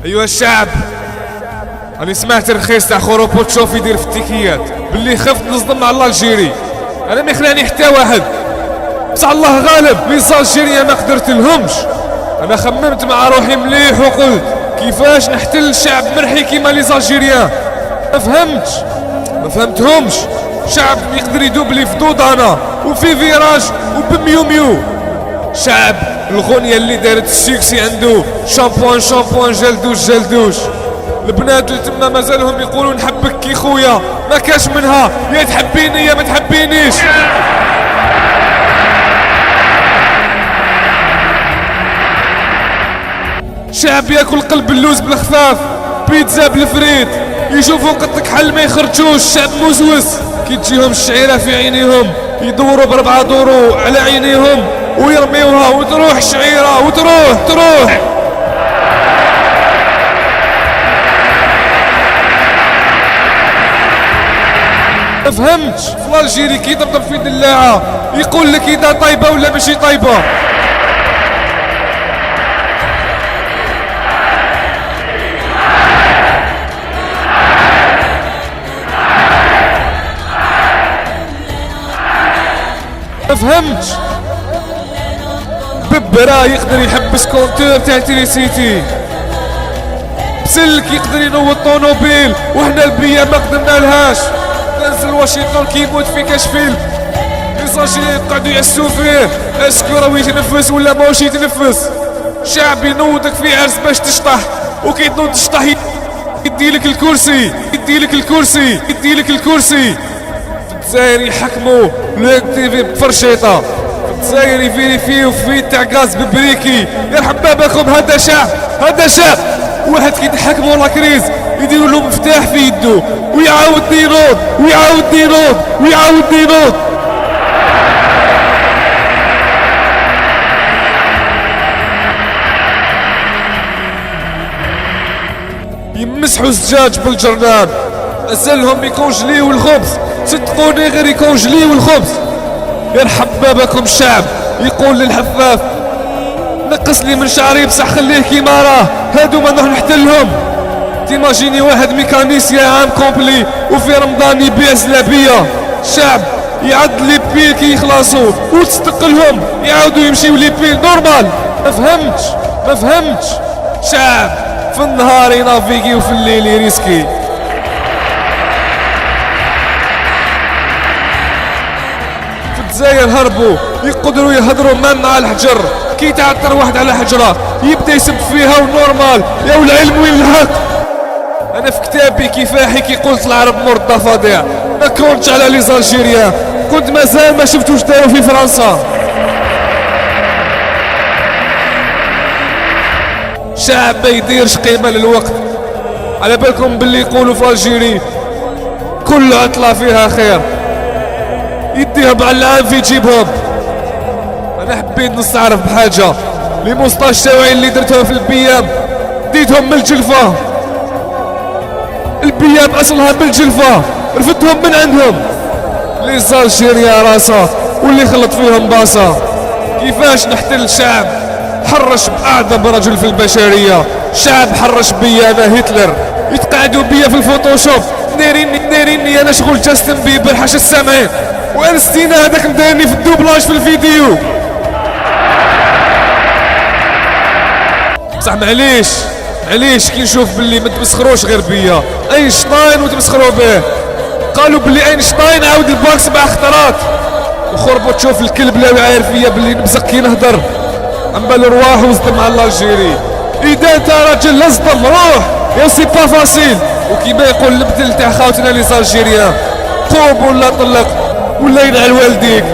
ايها الشعب، راني سمعت رخيص تاع خوروبوتشوف يدير في التيكيات باللي خفت نصدم مع الجيري. انا ما يخلاني حتى واحد، بصح الله غالب. لي زالجيريا ما قدرت لهمش. انا خممت مع روحي مليح وقلت كيفاش نحتل شعب مرحي كيما لي زالجيريان. ما فهمتهمش. شعب يقدر يدوبلي في دودانا وفي فيراج وبميو ميو. شعب الغنية اللي دارت السيكسي عنده شامبوان جلدوش. البنات اللي تما مازالهم يقولوا نحبك كي خويا، ما كاش منها، يا تحبيني يا ما تحبينيش. شعب ياكل قلب اللوز بالخفاف، بيتزا بالفريد، يشوفوا قطك حل ما يخرجوش. شعب موسوس كي تجيهم الشعيرة في عينيهم يدوروا ب4 دورو على عينيهم ويرميوها وتروح الشعيرة وتروح. ما فهمتش. في الجيري كي يضرب في دلاعة يقول لك اذا طيبة ولا ماشي طيبة. ما فهمتش. ببرا يقدر يحبس كونتور تاع تريسيتي، بسلك يقدر ينوض طونوبيل وحنا البيا ما قدرنا لهاش. ننزل واشنطن كيموت في كشفيل، ليزاجيريان يقعدوا يعسوا فيه اسكو راه يتنفس ولا ماهوش يتنفس. شعب ينوضك في عرس باش تشطح، وكي تنوض تشطح يديلك الكرسي. في الجزائر يحكموا لو تي في بفرشيطه، في الجزائر يفيريفيو في تاع غاز ببريكي. يرحم باباكم. هذا شعب واحد كي يتحكموا لا كريز يديروا له مفتاح في يده ويعاود ينوض. يمسحوا الزجاج بالجرنان، مازالهم يكونجليو الخبز. صدقوني غير يكونجليو الخبز. يرحم باباكم. الشعب يقول للحفاف نقص لي من شعري بصح خليه كيما راه، هادو ما نروح نحتلهم. تيماجيني واحد ميكانيسيا عام كومبلي وفي رمضان يبيع زلابيه. شعب يعد لي بيل كي يخلصوا وتستقلهم يعاودوا يمشيو لي بيل نورمال. ما فهمتش. شعب في النهار ينافيكي وفي الليل يريسكي. في الجزائر هربوا يقدروا يهضروا مع الحجر، كي تعثر واحد على حجره يبدا يسب فيها ونورمال. يا والعلم وين الحق. انا في كتابي كفاحي كي قلت العرب مرضى فظيع، ما كنتش على لي زالجيريان، كنت مازال ما شفتوش داروا في فرنسا. شعب ما يديرش قيمه للوقت. على بالكم باللي يقولوا في الجيري كل عطله فيها خير، يديهم على العام في جيبهم. انا حبيت نستعرف بحاجه. لي موسطاش تاوعي اللي درتهم في البيام ديتهم من الجلفه. البيام اصلها من الجلفه، رفدتهم من عندهم. لي زالجيريا راسا واللي خلط فيهم باصا. كيفاش نحتل شعب حرش باعظم رجل في البشريه؟ شعب حرش بيا انا هتلر، يتقعدوا بيا في الفوتوشوب دايريني انا شغل جاستن بيبر حاش السامعين، وانستينا هذاك مدايرني في الدوبلاج في الفيديو. بصح معليش كي نشوف باللي ما تمسخروش غير بيا. اينشتاين وتمسخروا به. قالوا باللي اينشتاين عاود الباك 7 خطرات، وخربوا تشوف الكلب لا عارف فيا باللي نبزق كي نهضر. عم بال رواح وصدم على الجيري. اذا انت راجل اصدم روح يا سي با فاسيل. وكيما يقول البدل تاع خاوتنا لي زالجيريان، قوم ولا طلق ولا ينعل والديك.